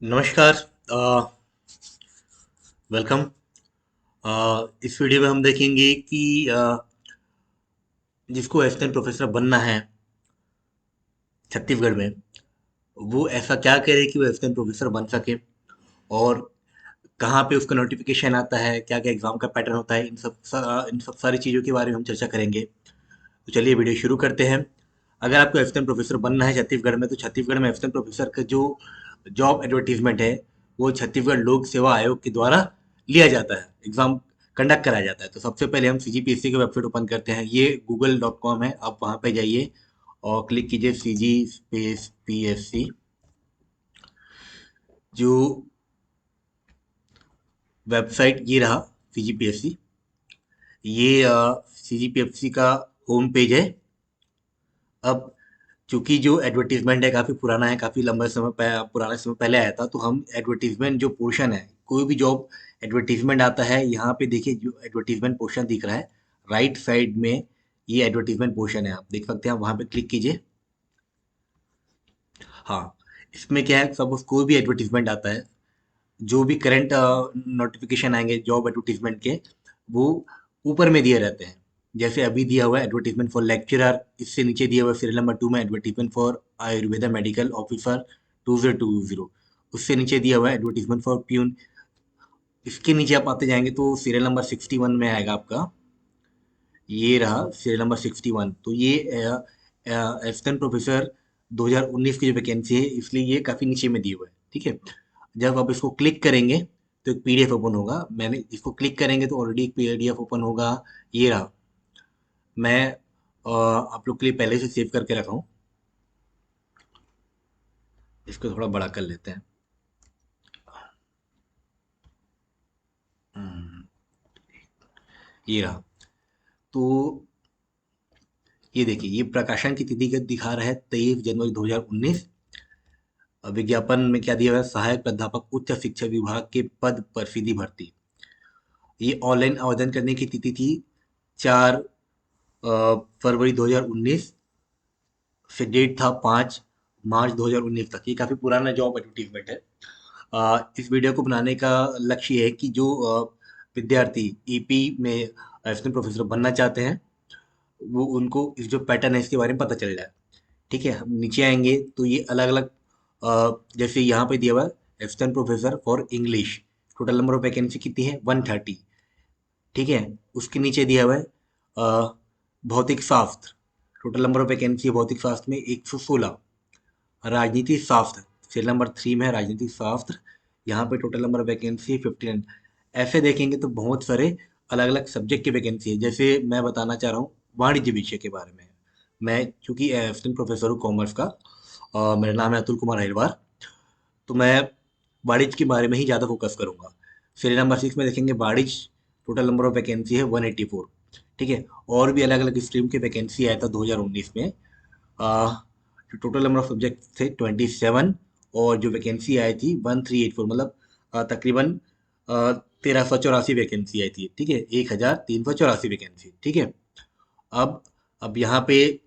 नमस्कार। वेलकम। इस वीडियो में हम देखेंगे कि जिसको असिस्टेंट प्रोफेसर बनना है छत्तीसगढ़ में, वो ऐसा क्या करे कि वो असिस्टेंट प्रोफेसर बन सके, और कहाँ पे उसका नोटिफिकेशन आता है, क्या क्या एग्जाम का पैटर्न होता है, इन सब सारी चीज़ों के बारे में हम चर्चा करेंगे। तो चलिए वीडियो शुरू करते हैं। अगर आपको असिस्टेंट प्रोफेसर बनना है छत्तीसगढ़ में, तो छत्तीसगढ़ में असिस्टेंट प्रोफेसर का जो जॉब एडवर्टीजमेंट है, वो छत्तीसगढ़ लोक सेवा आयोग के द्वारा लिया जाता है, एग्जाम कंडक्ट कराया जाता है। तो सबसे पहले हम सीजीपीएससी की वेबसाइट ओपन करते हैं। ये google.com है, आप वहाँ पे जाइए और क्लिक कीजिए सीजी स्पेस पीएससी। जो वेबसाइट ये रहा, सीजीपीएससी। ये सीजीपीएफसी का होम पेज है। अब चूंकि जो एडवर्टीजमेंट है काफ़ी पुराना है, काफ़ी लंबे समय पुराने समय पहले आया था, तो हम एडवर्टीजमेंट जो पोर्शन है, कोई भी जॉब एडवर्टीजमेंट आता है, यहाँ पे देखिए जो एडवर्टीजमेंट पोर्शन दिख रहा है राइट साइड में, ये एडवर्टीजमेंट पोर्शन है, आप देख सकते हैं। आप वहाँ पे क्लिक कीजिए। हाँ, इसमें क्या है, सपोज कोई भी एडवर्टीजमेंट आता है, जो भी करंट नोटिफिकेशन आएंगे जॉब एडवर्टीजमेंट के, वो ऊपर में दिए रहते हैं। जैसे अभी दिया हुआ है एडवर्टीजमेंट फॉर लेक्चरर, इससे नीचे दिया हुआ है सीरियल नंबर 2 में advertisement for Ayurveda medical officer 2020। उससे नीचे दिया हुआ है एडवर्टीजमेंट फॉर प्यून। इसके नीचे आप आते जाएंगे तो सीरियल नंबर 61 में आएगा आपका। ये रहा सीरियल नंबर 61। तो ये असिस्टेंट प्रोफेसर 2019 की जो वैकेंसी है, इसलिए ये काफ़ी नीचे में दी हुआ है। ठीक है। जब आप इसको क्लिक करेंगे तो एक पीडीएफ ओपन होगा। मैंने इसको क्लिक करेंगे तो ऑलरेडी एक पीडीएफ ओपन होगा। ये रहा। मैं आप लोग के लिए पहले से सेव करके रखा हूँ। इसको थोड़ा बड़ा कर लेते हैं। हम्म, ये रहा। तो ये देखिए, ये प्रकाशन की तिथि का दिखा रहा है 23 जनवरी 2019। विज्ञापन में क्या दिया हुआ है, सहायक प्राध्यापक उच्च शिक्षा विभाग के पद पर सीधी भर्ती। ये ऑनलाइन आवेदन करने की तिथि थी 4 फरवरी 2019 से डेट था 5 मार्च 2019 तक। ये काफ़ी पुराना जॉब एडवर्टीजमेंट है। इस वीडियो को बनाने का लक्ष्य ये है कि जो विद्यार्थी ईपी में असिस्टेंट प्रोफेसर बनना चाहते हैं, वो उनको इस जो पैटर्न है इसके बारे में पता चल जाए। ठीक है। हम नीचे आएंगे तो ये अलग अलग, जैसे यहाँ पे दिया हुआ है assistant professor for English, total number of vacancy कितनी है, 130। ठीक है। उसके नीचे दिया हुआ है भौतिक शास्त्र, टोटल नंबर ऑफ वैकेंसी भौतिक शास्त्र में 116। राजनीति शास्त्र सीरियल नंबर 3 में है, राजनीति शास्त्र। यहाँ पे टोटल नंबर ऑफ वैकेंसी 59। ऐसे देखेंगे तो बहुत सारे अलग अलग सब्जेक्ट की वैकेंसी है। जैसे मैं बताना चाह रहा हूँ वाणिज्य विषय के बारे में। मैं चूंकि असिस्टेंट प्रोफेसर हूँ कॉमर्स का, मेरा नाम है अतुल कुमार अहिरवार, तो मैं वाणिज्य के बारे में ही ज़्यादा फोकस करूंगा। सीरियल नंबर 6 में देखेंगे वाणिज्य, टोटल नंबर ऑफ वैकेंसी है 184। ठीक है। और भी अलग अलग स्ट्रीम के वैकेंसी आया था 2019 में। जो टोटल नंबर ऑफ सब्जेक्ट थे 27, और जो वैकेंसी आई थी 1384, मतलब तकरीबन 1384 वैकेंसी आई थी। ठीक है। 1384 वैकेंसी। ठीक है। अब अब यहाँ पे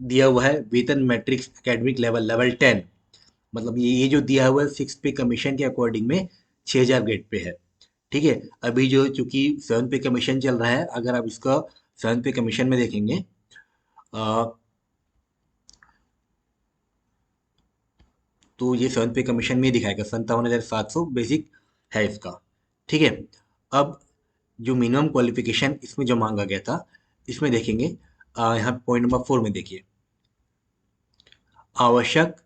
दिया हुआ है वेतन मैट्रिक्स एकेडमिक लेवल लेवल 10, मतलब ये जो दिया हुआ है सिक्स पे कमीशन के अकॉर्डिंग में 6000 ग्रेड पे है। ठीक है। अभी जो चूंकि 7 पे कमीशन चल रहा है, अगर आप इसका 7 पे कमीशन में देखेंगे, तो ये 7 पे कमीशन में ही दिखाएगा 57,700 बेसिक है इसका। ठीक है। अब जो मिनिमम क्वालिफिकेशन इसमें जो मांगा गया था, इसमें देखेंगे, यहाँ पॉइंट नंबर 4 में देखिए, आवश्यक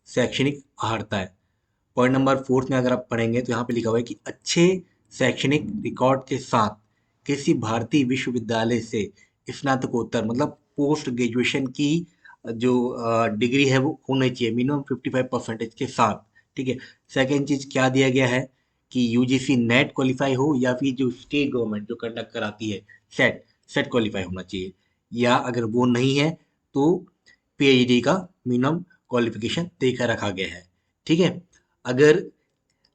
शैक्षणिक अर्हता है। पॉइंट नंबर 4 में अगर आप पढ़ेंगे तो यहाँ पे लिखा हुआ है कि अच्छे शैक्षणिक रिकॉर्ड के साथ किसी भारतीय विश्वविद्यालय से स्नातकोत्तर, मतलब पोस्ट ग्रेजुएशन की जो डिग्री है वो होनी चाहिए मिनिमम 55% के साथ। ठीक है। सेकेंड चीज क्या दिया गया है कि यूजीसी नेट क्वालिफाई हो, या फिर जो स्टेट गवर्नमेंट जो कंडक्ट कराती है सेट, सेट क्वालिफाई होना चाहिए। या अगर वो नहीं है तो पीएचडी का मिनिमम क्वालिफिकेशन देकर रखा गया है। ठीक है। अगर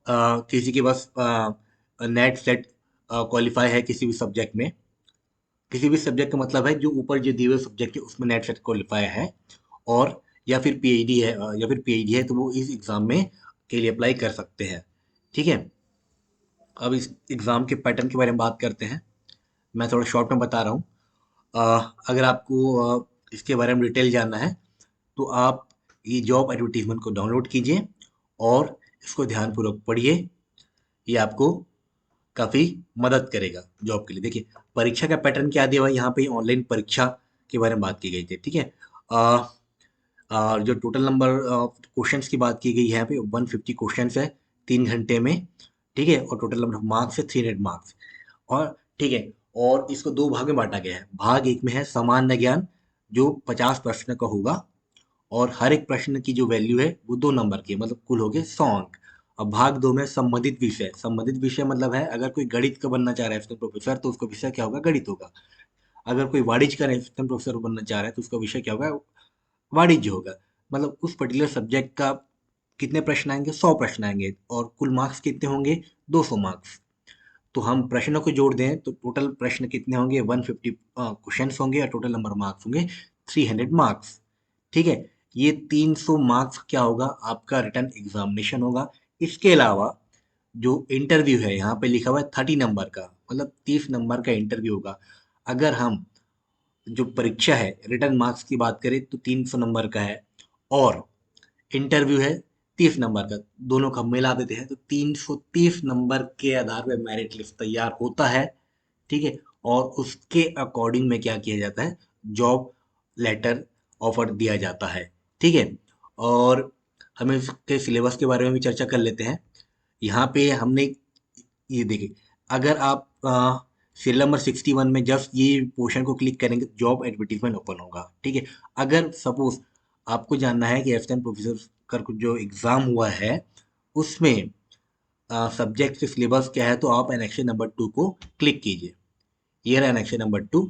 किसी के पास नेट सेट क्वालिफाई है किसी भी सब्जेक्ट में, किसी भी सब्जेक्ट का मतलब है जो ऊपर जो दिए हुए सब्जेक्ट है उसमें नेट सेट क्वालिफाई है, और या फिर पीएचडी है, या फिर पीएचडी है, तो वो इस एग्जाम में के लिए अप्लाई कर सकते हैं। ठीक है, अब इस एग्ज़ाम के पैटर्न के बारे में बात करते हैं। मैं थोड़ा शॉर्ट में बता रहा हूँ। अगर आपको इसके बारे में डिटेल जानना है तो आप ये जॉब एडवर्टीजमेंट को डाउनलोड कीजिए और इसको ध्यानपूर्वक पढ़िए। ये आपको काफ़ी मदद करेगा जॉब के लिए। देखिए, परीक्षा का पैटर्न क्या दिया हुआ है यहाँ पे, ऑनलाइन परीक्षा के बारे में बात की गई थी। ठीक है, अ, जो टोटल नंबर क्वेश्चंस की बात की गई है यहाँ पे 150 क्वेश्चंस है 3 घंटे में। ठीक है, और टोटल नंबर ऑफ मार्क्स है 300 मार्क्स। और ठीक है, और इसको दो भाग में बांटा गया है। भाग एक में है सामान्य ज्ञान, जो 50 प्रश्न का होगा, और हर एक प्रश्न की जो वैल्यू है वो 2 नंबर की है, मतलब कुल हो गए 100 अंक। अब भाग दो में संबंधित विषय, संबंधित विषय मतलब है अगर कोई गणित का बनना चाह रहा है असिस्टेंट प्रोफेसर तो उसका विषय क्या होगा, गणित होगा। अगर कोई वाणिज्य का असिस्टेंट प्रोफेसर बनना चाह रहा है तो उसका विषय क्या होगा, वाणिज्य होगा। मतलब उस पर्टिकुलर सब्जेक्ट का कितने प्रश्न आएंगे, 100 प्रश्न आएंगे, और कुल मार्क्स कितने होंगे, 200 मार्क्स। तो हम प्रश्नों को जोड़ दें तो टोटल प्रश्न कितने होंगे, 150 क्वेश्चन होंगे, और टोटल नंबर मार्क्स होंगे 300 मार्क्स। ठीक है, ये 300 मार्क्स क्या होगा, आपका रिटर्न एग्जामिनेशन होगा। इसके अलावा जो इंटरव्यू है यहाँ पे लिखा हुआ है 30 नंबर का, मतलब 30 नंबर का इंटरव्यू होगा। अगर हम जो परीक्षा है रिटर्न मार्क्स की बात करें तो 300 नंबर का है, और इंटरव्यू है 30 नंबर का, दोनों का मिला देते हैं तो 330 नंबर के आधार पर मेरिट लिस्ट तैयार होता है। ठीक है, और उसके अकॉर्डिंग में क्या किया जाता है, जॉब लेटर ऑफर दिया जाता है। ठीक है, और हमें इसके सिलेबस के बारे में भी चर्चा कर लेते हैं। यहाँ पे हमने ये देखिए, अगर आप सीरियल नंबर 61 में जस्ट ये पोर्शन को क्लिक करेंगे तो जॉब एडवर्टीजमेंट ओपन होगा। ठीक है, अगर सपोज आपको जानना है कि असिस्टेंट प्रोफेसर का जो एग्ज़ाम हुआ है उसमें सब्जेक्ट से सिलेबस क्या है, तो आप एनेक्शन नंबर 2 को क्लिक कीजिए। ये रहा एनेक्शन नंबर 2।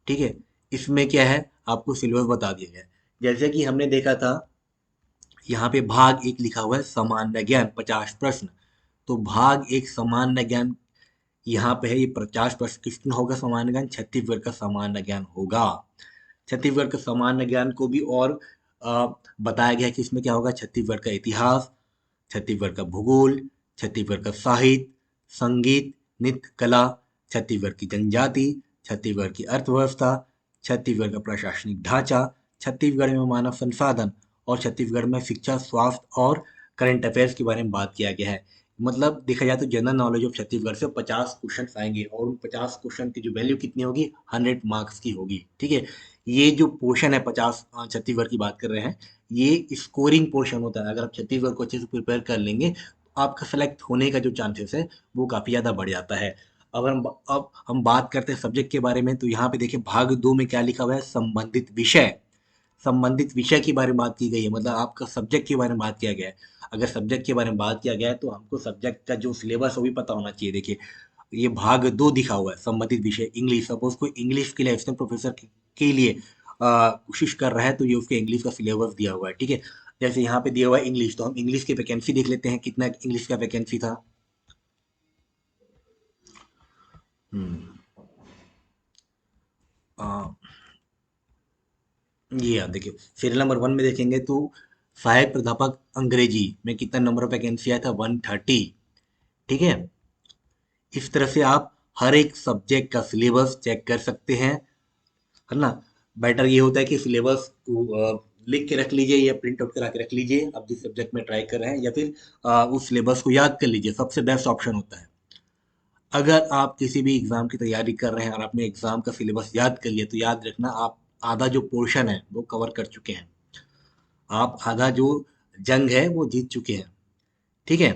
ठीक है, इसमें क्या है, आपको सिलेबस बता दिया गया है। जैसे कि हमने देखा था, यहाँ पे भाग एक लिखा हुआ है सामान्य ज्ञान 50 प्रश्न। तो भाग एक सामान्य ज्ञान यहाँ पे है, ये 50 प्रश्न किसका होगा, सामान्य ज्ञान, छत्तीसगढ़ का सामान्य ज्ञान होगा। छत्तीसगढ़ के सामान्य ज्ञान को भी और बताया गया है कि इसमें क्या होगा, छत्तीसगढ़ का इतिहास, छत्तीसगढ़ का भूगोल, छत्तीसगढ़ का साहित्य, संगीत, नृत्य कला, छत्तीसगढ़ की जनजाति, छत्तीसगढ़ की अर्थव्यवस्था, छत्तीसगढ़ का प्रशासनिक ढांचा, छत्तीसगढ़ में मानव संसाधन, और छत्तीसगढ़ में शिक्षा, स्वास्थ्य और करंट अफेयर्स के बारे में बात किया गया है। मतलब देखा जाए तो जनरल नॉलेज ऑफ छत्तीसगढ़ से 50 क्वेश्चन आएंगे, और उन 50 क्वेश्चन की जो वैल्यू कितनी होगी, 100 मार्क्स की होगी। ठीक है, ये जो पोर्शन है 50, छत्तीसगढ़ की बात कर रहे हैं, ये स्कोरिंग पोर्शन होता है। अगर आप छत्तीसगढ़ को अच्छे से प्रिपेयर कर लेंगे तो आपका सेलेक्ट होने का जो चांसेस है वो काफ़ी ज़्यादा बढ़ जाता है। अगर हम अब हम बात करते हैं सब्जेक्ट के बारे में, तो यहाँ पे देखिए भाग 2 में क्या लिखा हुआ है, संबंधित विषय। संबंधित विषय के बारे में बात की गई है, मतलब आपका सब्जेक्ट के बारे में बात किया गया है। अगर सब्जेक्ट के बारे में बात किया गया है तो हमको सब्जेक्ट का जो सिलेबस है वो भी पता होना चाहिए। देखिए, ये भाग 2 दिखा हुआ है, संबंधित विषय इंग्लिश। सपोज कोई इंग्लिश के लिए असिस्टेंट प्रोफेसर के लिए कोशिश कर रहा है तो ये उसके इंग्लिश का सिलेबस दिया हुआ है। ठीक है, जैसे यहाँ पे दिया हुआ है इंग्लिश, तो हम इंग्लिश की वैकेंसी देख लेते हैं, कितना इंग्लिश का वैकेंसी था। हम्म, आ, ये आप देखिए, सीरियल नंबर 1 में देखेंगे तो सहायक प्राध्यापक अंग्रेजी में कितना नंबर ऑफ वैकेंसी आया था, 130। ठीक है, इस तरह से आप हर एक सब्जेक्ट का सिलेबस चेक कर सकते हैं, है ना। बेटर ये होता है कि सिलेबस को लिख के रख लीजिए या प्रिंट आउट करा के रख लीजिए, आप जिस सब्जेक्ट में ट्राई कर रहे हैं, या फिर उस सिलेबस को याद कर लीजिए, सबसे बेस्ट ऑप्शन होता है। अगर आप किसी भी एग्जाम की तैयारी कर रहे हैं और आपने एग्जाम का सिलेबस याद कर लिया तो याद रखना आप आधा जो पोर्शन है वो कवर कर चुके हैं, आप आधा जो जंग है वो जीत चुके हैं। ठीक है,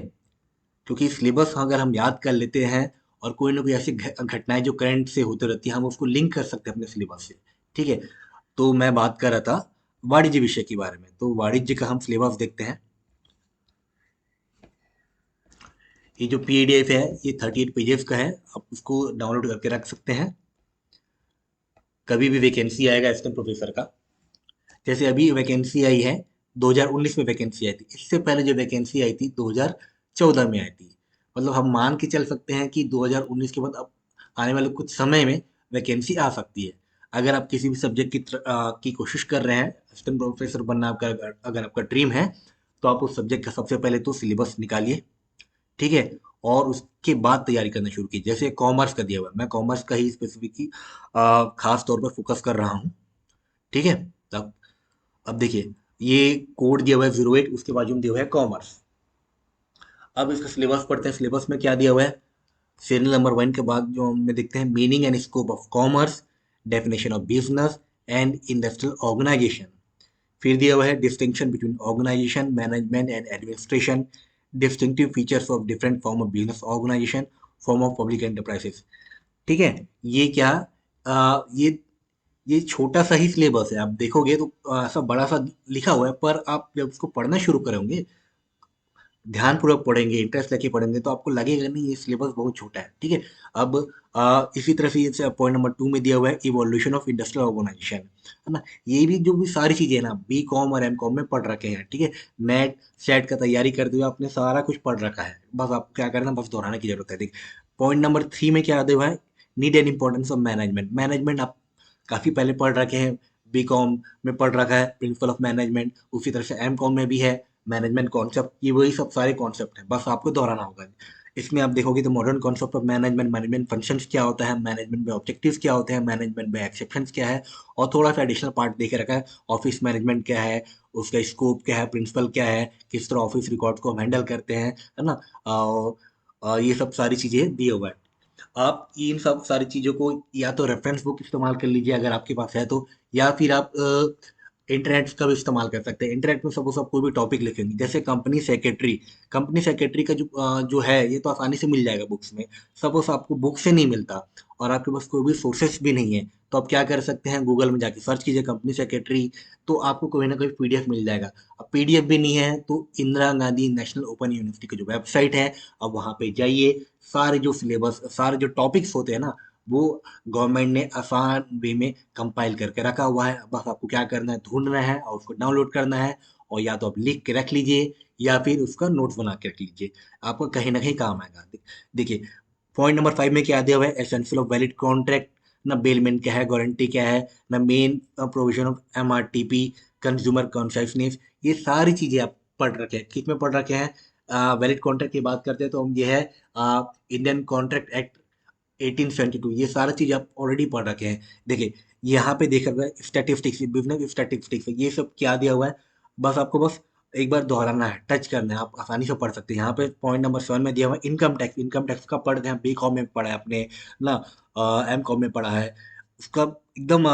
क्योंकि सिलेबस अगर हम याद कर लेते हैं और कोई ना कोई ऐसी घटनाएं जो करंट से होती रहती है हम उसको लिंक कर सकते हैं अपने सिलेबस से। ठीक है, तो मैं बात कर रहा था वाणिज्य विषय के बारे में, तो वाणिज्य का हम सिलेबस देखते हैं। ये जो पीडीएफ है ये 38 पेजेस का है, आप उसको डाउनलोड करके रख सकते हैं। कभी भी वैकेंसी आएगा असिस्टेंट प्रोफेसर का, जैसे अभी वैकेंसी आई है 2019 में वैकेंसी आई थी, इससे पहले जो वैकेंसी आई थी 2014 में आई थी। मतलब हम मान के चल सकते हैं कि 2019 के बाद अब आने वाले कुछ समय में वैकेंसी आ सकती है। अगर आप किसी भी सब्जेक्ट की कोशिश कर रहे हैं, असिस्टेंट प्रोफेसर बनना आपका, अगर आपका ड्रीम है, तो आप उस सब्जेक्ट का सबसे पहले तो सिलेबस निकालिए, ठीक है, और उसके बाद तैयारी करना शुरू कीजिए। जैसे कॉमर्स का दिया हुआ है, मैं कॉमर्स का ही स्पेसिफिक ही खास तौर पर फोकस कर रहा हूँ, ठीक है। अब अब देखिए, ये कोड दिया हुआ है 08, उसके बाजू में दिया हुआ है कॉमर्स। अब इसका सिलेबस पढ़ते हैं। सिलेबस में क्या दिया हुआ है? सीरियल नंबर 1 के बाद जो हमें देखते हैं, meaning and scope of commerce, definition of business and industrial organisation. फिर दिया हुआ है distinction between organisation, management and administration, distinctive features of different form of business organisation, form of public enterprises. ठीक है। ये क्या, ये छोटा सा ही सिलेबस है। आप देखोगे तो ऐसा बड़ा सा लिखा हुआ है, पर आप जब उसको पढ़ना शुरू करोगे, ध्यानपूर्वक पढ़ेंगे, इंटरेस्ट लेके पढ़ेंगे, तो आपको लगेगा नहीं ये सिलेबस बहुत छोटा है, ठीक है। अब इसी तरह से जैसे पॉइंट नंबर 2 में दिया हुआ है इवोल्यूशन ऑफ इंडस्ट्रियल ऑर्गेनाइजेशन, है ना। ये भी जो भी सारी चीजें हैं ना, बी कॉम और एम कॉम में पढ़ रखे हैं, ठीक है। नेट सेट का तैयारी करते हुए आपने सारा कुछ पढ़ रखा है, बस आप क्या करना, बस दोहराने की जरूरत है। देखिए, पॉइंट नंबर 3 में क्या दिया हुआ है, need and importance of management. Management आप काफी पहले पढ़ रखे हैं, बी कॉम में पढ़ रखा है प्रिंसिपल ऑफ मैनेजमेंट, उसी तरह से एम कॉम में भी है मैनेजमेंट कॉन्सेप्ट, ये वही सब सारे कॉन्सेप्ट हैं, बस आपको दोहराना होगा। इसमें आप देखोगे तो modern concept of management, management functions क्या होता है, मैनेजमेंट में ऑब्जेक्टिव्स क्या होते हैं, मैनेजमेंट में एक्सेप्शंस क्या है, और थोड़ा सा एडिशनल पार्ट देके रखा है, ऑफिस मैनेजमेंट क्या है, उसका स्कोप क्या है, प्रिंसिपल क्या है, किस तरह ऑफिस रिकॉर्ड को हम हैंडल करते हैं, है ना। ये सब सारी चीजें दिए हुआ है। आप इन सब सारी चीज़ों को या तो रेफरेंस बुक इस्तेमाल कर लीजिए अगर आपके पास है तो, या फिर आप इंटरनेट का भी इस्तेमाल कर सकते हैं। इंटरनेट में सपोज आप कोई भी टॉपिक लिखेंगे, जैसे कंपनी सेक्रेटरी का जो है, ये तो आसानी से मिल जाएगा बुक्स में। सपोज आपको बुक से नहीं मिलता और आपके पास कोई भी सोर्सेस भी नहीं है, तो आप क्या कर सकते हैं, गूगल में जाके सर्च कीजिए कंपनी सेक्रेटरी, तो आपको कोई ना कोई पीडीएफ मिल जाएगा। अब पीडीएफ भी नहीं है तो Indira Gandhi national open university की जो वेबसाइट है, अब वहाँ पे जाइए, सारे जो सिलेबस, सारे जो टॉपिक्स होते हैं ना, वो गवर्नमेंट ने आसान वे में कंपाइल करके रखा हुआ है। बस आपको क्या करना है, ढूंढना है और उसको डाउनलोड करना है, और या तो आप लिख के रख लीजिए या फिर उसका नोट्स बना के रख लीजिए, आपको कहीं ना कहीं काम आएगा। देखिए, पॉइंट नंबर 5 में क्या दिया हुआ है, एसेंशियल ऑफ वैलिड कॉन्ट्रैक्ट, ना बेलमेंट क्या है, गारंटी क्या है, ना main provision of MRTP, consumer consciousness, ये सारी चीजें आप पढ़ रखे हैं। किस में पढ़ रखे हैं? वैलिड कॉन्ट्रैक्ट की बात करते हैं तो हम, ये है इंडियन कॉन्ट्रैक्ट एक्ट 1872, ये सारा चीज आप ऑलरेडी पढ़ रखे हैं। देखिए, यहाँ पे देखा हुआ है स्टैटिस्टिक्स, बिजनेस स्टैटिस्टिक्स, ये सब क्या दिया हुआ है, बस आपको बस एक बार दोहराना है, टच करना है, आप आसानी से पढ़ सकते हैं। यहाँ पे पॉइंट नंबर 7 में दिया हुआ है इनकम टैक्स। इनकम टैक्स का पढ़ते हैं, बी कॉम में पढ़ा है आपने ना, एम कॉम में पढ़ा है। उसका एकदम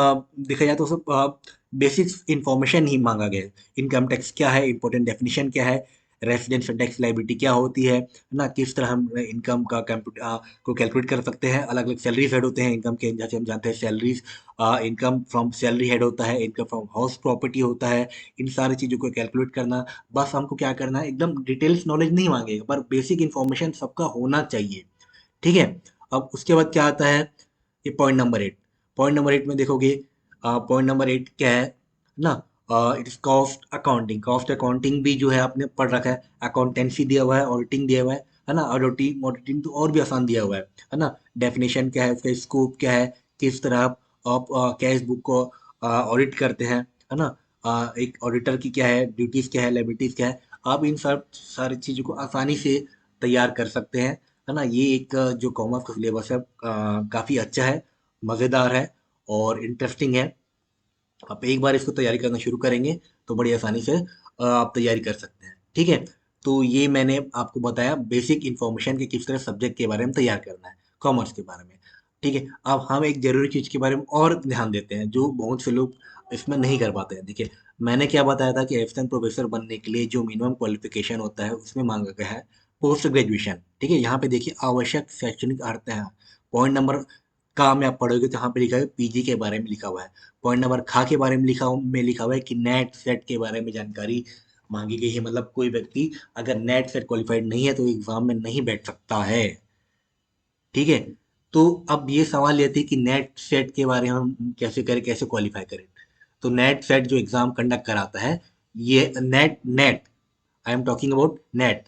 देखा जाए तो सब बेसिक इंफॉर्मेशन ही मांगा गया है। इनकम टैक्स क्या है, इंपॉर्टेंट डेफिनेशन क्या है, रेसिडेंशियल टैक्स लाइबिलिटी क्या होती है ना, किस तरह हम इनकम का को कैलकुलेट कर सकते हैं। अलग अलग सैलरीज हेड होते हैं इनकम के, जैसे हम जानते हैं salaries, income from salary head होता है, इनकम फ्रॉम हाउस प्रॉपर्टी होता है। इन सारी चीज़ों को कैलकुलेट करना, बस हमको क्या करना है, एकदम डिटेल्स नॉलेज नहीं मांगेगा, पर बेसिक इन्फॉर्मेशन सबका होना चाहिए, ठीक है। अब उसके बाद क्या आता है, ये पॉइंट नंबर 8। पॉइंट नंबर 8 में देखोगे, पॉइंट नंबर 8 क्या है ना, it is cost accounting. Cost accounting भी जो है आपने पढ़ रखा है, अकाउंटेंसी दिया हुआ है, ऑडिटिंग दिया हुआ है ना। ऑडिटिंग ऑडिटिंग तो और भी आसान दिया हुआ है ना। डेफिनेशन क्या है, उसका स्कोप क्या है, किस तरह आप कैश बुक को ऑडिट करते हैं, है ना। एक ऑडिटर की क्या है ड्यूटीज, क्या है लाइबिलिटीज, क्या है, आप इन सब सारी चीज़ों को आसानी से तैयार कर सकते हैं, है ना। ये एक जो कॉमर्स का सिलेबस है, काफ़ी अच्छा है, मज़ेदार है और इंटरेस्टिंग है। आप एक बार इसको तैयारी करना शुरू करेंगे तो बड़ी आसानी से आप तैयारी कर सकते हैं, ठीक है। तो ये मैंने आपको बताया बेसिक इन्फॉर्मेशन, के किस तरह सब्जेक्ट के बारे में तैयार करना है, कॉमर्स के बारे में, ठीक है। अब हम एक जरूरी चीज़ के बारे में और ध्यान देते हैं, जो बहुत से लोग इसमें नहीं कर पाते हैं। देखिए, मैंने क्या बताया था कि असिस्टेंट प्रोफेसर बनने के लिए जो मिनिमम क्वालिफिकेशन होता है, उसमें मांगा गया है पोस्ट ग्रेजुएशन, ठीक है। यहाँ पे देखिए, आवश्यक शैक्षणिक अर्हता है, पॉइंट नंबर का में आप पढ़ोगे तो यहाँ पे लिखा है पीजी के बारे में लिखा हुआ है। पॉइंट नंबर खा के बारे में लिखा हुआ है कि नेट सेट के बारे में जानकारी मांगी गई है, मतलब कोई व्यक्ति अगर नेट सेट क्वालिफाइड नहीं है तो एग्जाम में नहीं बैठ सकता है, ठीक है। तो अब ये सवाल ये थी कि नेट सेट के बारे में हम कैसे करें, कैसे क्वालिफाई करें। तो नेट सेट जो एग्जाम कंडक्ट कराता है, ये net net I am talking about net,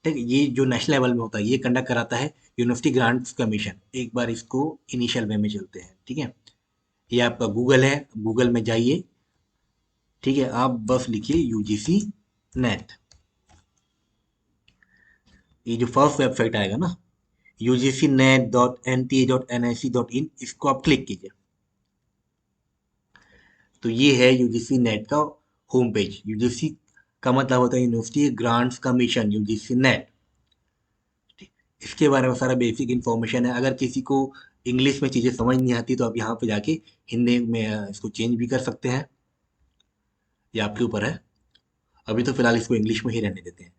ठीक है, ये जो नेशनल लेवल में होता है, ये कंडक्ट कराता है यूनिवर्सिटी ग्रांट्स कमीशन। एक बार इसको इनिशियल वे में चलते हैं, ठीक है। ये आपका गूगल है, गूगल में जाइए, ठीक है, आप बस लिखिए यूजीसी नेट, ये जो फर्स्ट वेबसाइट आएगा ना, ugcnet.nta.nic.in, इसको आप क्लिक कीजिए। तो ये है यूजीसी नेट का होम पेज। यूजीसी का मतलब होता है university grants commission, UGC net. इसके बारे में सारा बेसिक इन्फॉर्मेशन है। अगर किसी को इंग्लिश में चीज़ें समझ नहीं आती तो आप यहाँ पे जाके हिंदी में इसको चेंज भी कर सकते हैं, ये आपके ऊपर है। अभी तो फिलहाल इसको इंग्लिश में ही रहने देते हैं।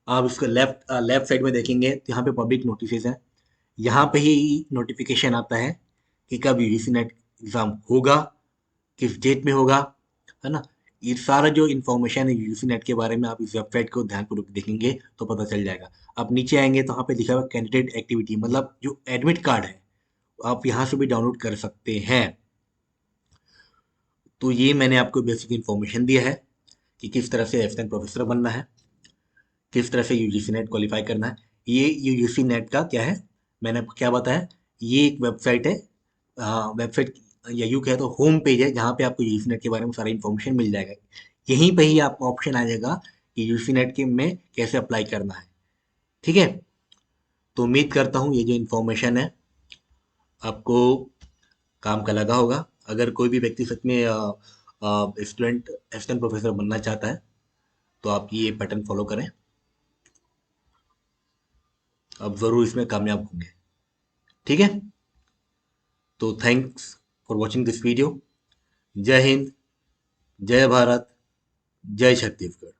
आप इसको लेफ्ट लेफ्ट साइड में देखेंगे तो यहाँ पे पब्लिक नोटिसेस हैं। यहाँ पे ही नोटिफिकेशन आता है कि कब यूजीसी नेट एग्ज़ाम होगा, किस डेट में होगा, है ना। ये सारा जो इन्फॉर्मेशन है यूजीसी नेट के बारे में आप इस वेबसाइट को ध्यानपूर्वक देखेंगे तो पता चल जाएगा। आप नीचे आएंगे तो यहाँ पे लिखा हुआ कैंडिडेट एक्टिविटी, मतलब जो एडमिट कार्ड है आप यहाँ से भी डाउनलोड कर सकते हैं। तो ये मैंने आपको बेसिक इन्फॉर्मेशन दिया है कि किस तरह से असिस्टेंट प्रोफेसर बनना है, किस तरह से यूजीसी नेट क्वालिफाई करना है। ये यूजीसी नेट का क्या है, मैंने आपको क्या बताया, ये एक वेबसाइट है। वेबसाइट या यूँ कहे तो होम पेज है जहाँ पे आपको यूजीसी नेट के बारे में सारा इन्फॉर्मेशन मिल जाएगा। यहीं पे ही आपको ऑप्शन आ जाएगा कि यूजीसी नेट के में कैसे अप्लाई करना है। ठीक है। तो उम्मीद करता हूँ ये जो इन्फॉर्मेशन है आपको काम का लगा होगा। अगर कोई भी व्यक्ति सच में स्टूडेंट असिस्टेंट प्रोफेसर बनना चाहता है तो आप ये पैटर्न फॉलो करें, आप ज़रूर इसमें कामयाब होंगे। ठीक है। तो thanks for watching this video. जय हिंद, जय भारत, जय छत्तीसगढ़।